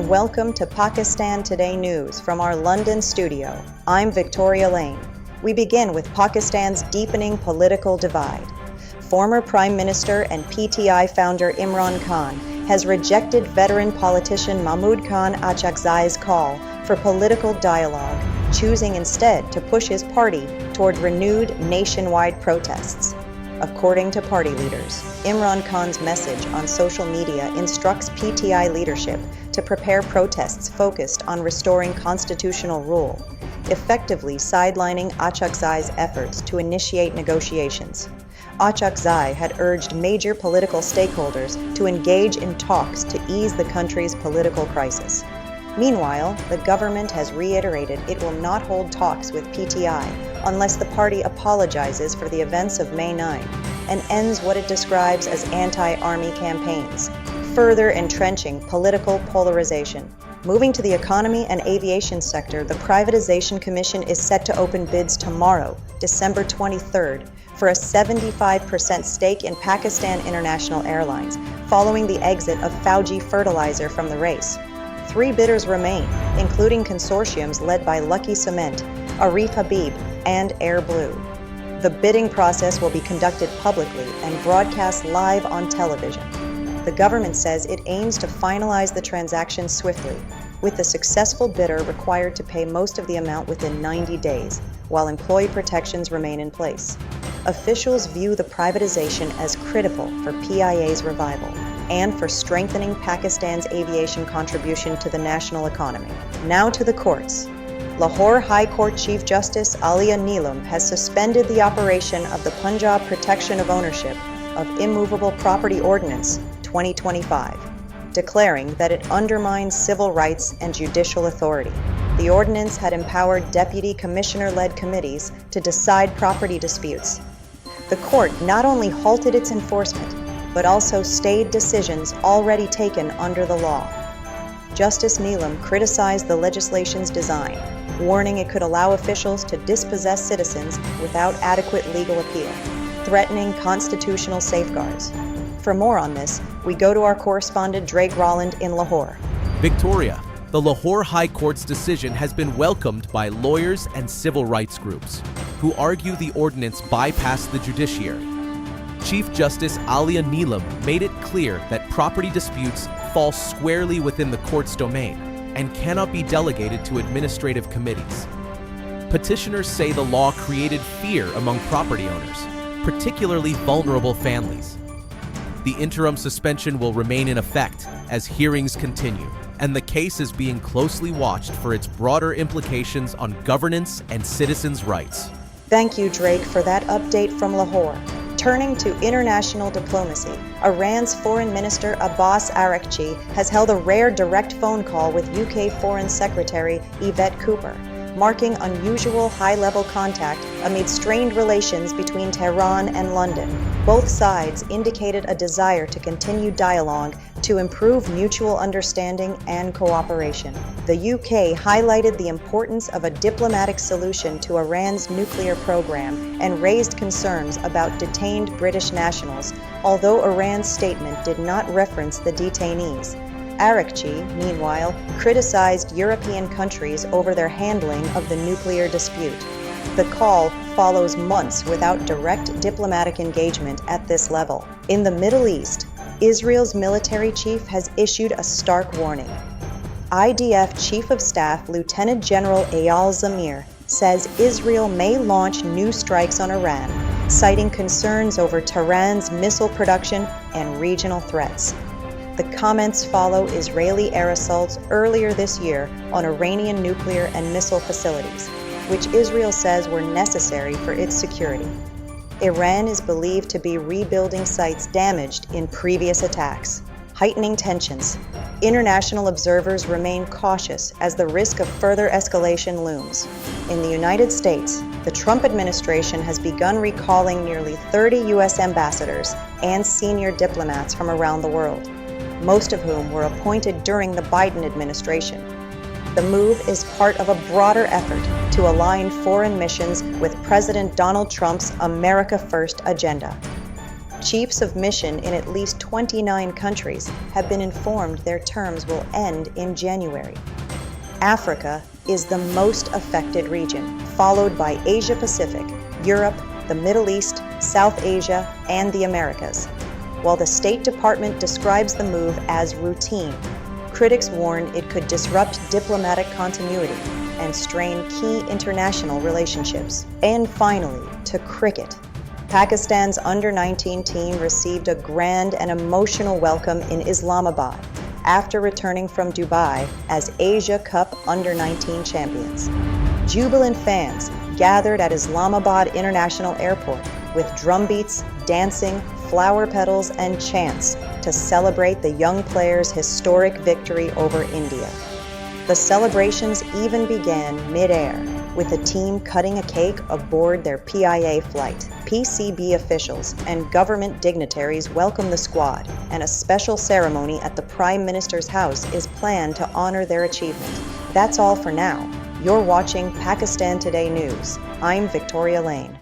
and welcome to Pakistan Today News from our London studio. I'm Victoria Lane. We begin with Pakistan's deepening political divide. Former Prime Minister and PTI founder Imran Khan has rejected veteran politician Mahmood Khan Achakzai's call for political dialogue, choosing instead to push his party toward renewed nationwide protests. According to party leaders, Imran Khan's message on social media instructs PTI leadership to prepare protests focused on restoring constitutional rule, effectively sidelining Achakzai's efforts to initiate negotiations. Achakzai had urged major political stakeholders to engage in talks to ease the country's political crisis. Meanwhile, the government has reiterated it will not hold talks with PTI unless the party apologizes for the events of May 9 and ends what it describes as anti-army campaigns, further entrenching political polarization. Moving to the economy and aviation sector, the Privatization Commission is set to open bids tomorrow, December 23rd, for a 75% stake in Pakistan International Airlines, following the exit of Fauji Fertilizer from the race. 3 bidders remain, including consortiums led by Lucky Cement, Arif Habib, and Air Blue. The bidding process will be conducted publicly and broadcast live on television. The government says it aims to finalize the transaction swiftly, with the successful bidder required to pay most of the amount within 90 days, while employee protections remain in place. Officials view the privatization as critical for PIA's revival and for strengthening Pakistan's aviation contribution to the national economy. Now to the courts. Lahore High Court Chief Justice Alia Neelam has suspended the operation of the Punjab Protection of Ownership of Immovable Property Ordinance 2025, declaring that it undermines civil rights and judicial authority. The ordinance had empowered deputy commissioner-led committees to decide property disputes. The court not only halted its enforcement, but also stayed decisions already taken under the law. Justice Neelam criticized the legislation's design, warning it could allow officials to dispossess citizens without adequate legal appeal, threatening constitutional safeguards. For more on this, we go to our correspondent Drake Rolland in Lahore. Victoria, the Lahore High Court's decision has been welcomed by lawyers and civil rights groups, who argue the ordinance bypassed the judiciary. Chief Justice Alia Neelam made it clear that property disputes fall squarely within the court's domain and cannot be delegated to administrative committees. Petitioners say the law created fear among property owners, particularly vulnerable families. The interim suspension will remain in effect as hearings continue, and the case is being closely watched for its broader implications on governance and citizens' rights. Thank you, Drake, for that update from Lahore. Turning to international diplomacy, Iran's Foreign Minister Abbas Araghchi has held a rare direct phone call with UK Foreign Secretary Yvette Cooper, marking unusual high-level contact amid strained relations between Tehran and London. Both sides indicated a desire to continue dialogue to improve mutual understanding and cooperation. The UK highlighted the importance of a diplomatic solution to Iran's nuclear program and raised concerns about detained British nationals, although Iran's statement did not reference the detainees. Araghchi, meanwhile, criticized European countries over their handling of the nuclear dispute. The call follows months without direct diplomatic engagement at this level. In the Middle East, Israel's military chief has issued a stark warning. IDF Chief of Staff Lieutenant General Eyal Zamir says Israel may launch new strikes on Iran, citing concerns over Tehran's missile production and regional threats. The comments follow Israeli air assaults earlier this year on Iranian nuclear and missile facilities, which Israel says were necessary for its security. Iran is believed to be rebuilding sites damaged in previous attacks, heightening tensions. International observers remain cautious as the risk of further escalation looms. In the United States, the Trump administration has begun recalling nearly 30 U.S. ambassadors and senior diplomats from around the world, most of whom were appointed during the Biden administration. The move is part of a broader effort to align foreign missions with President Donald Trump's America First agenda. Chiefs of mission in at least 29 countries have been informed their terms will end in January. Africa is the most affected region, followed by Asia Pacific, Europe, the Middle East, South Asia, and the Americas. While the State Department describes the move as routine, critics warn it could disrupt diplomatic continuity and strain key international relationships. And finally, to cricket. Pakistan's under-19 team received a grand and emotional welcome in Islamabad after returning from Dubai as Asia Cup under-19 champions. Jubilant fans gathered at Islamabad International Airport with drumbeats, dancing, flower petals, and chants to celebrate the young players' historic victory over India. The celebrations even began mid-air, with the team cutting a cake aboard their PIA flight. PCB officials and government dignitaries welcome the squad, and a special ceremony at the Prime Minister's house is planned to honor their achievement. That's all for now. You're watching Pakistan Today News. I'm Victoria Lane.